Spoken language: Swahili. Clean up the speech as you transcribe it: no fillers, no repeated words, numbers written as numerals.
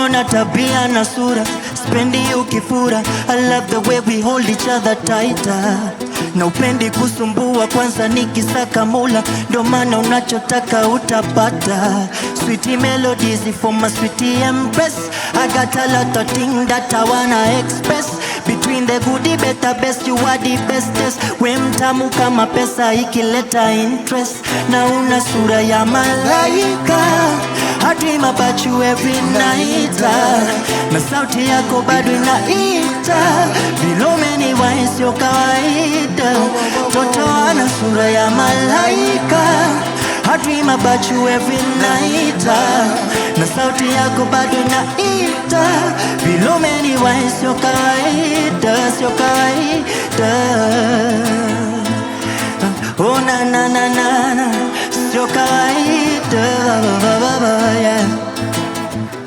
moyo na tabia na sura, spendi ukifura. I love the way we hold each other tighter. Na upendi kusumbua, kwanza nikisaka mula, ndo maana unachotaka utapata. Sweetie melodies for my sweetie empress. I got a lot of things that I wanna express. Between the goodie, better, best, you are the bestest. We mtamu kama pesa ikileta interest. Na una sura ya malaika, I dream about you every night. Na sauti yako bado inaita, below many wines sio kawaida. Toto ana sura ya malaika, I dream about you every night. Na sauti yako bado inaita, below many wines sio kawaida, sio kawaida. Oh na na na na na, sio kawaida, yeah.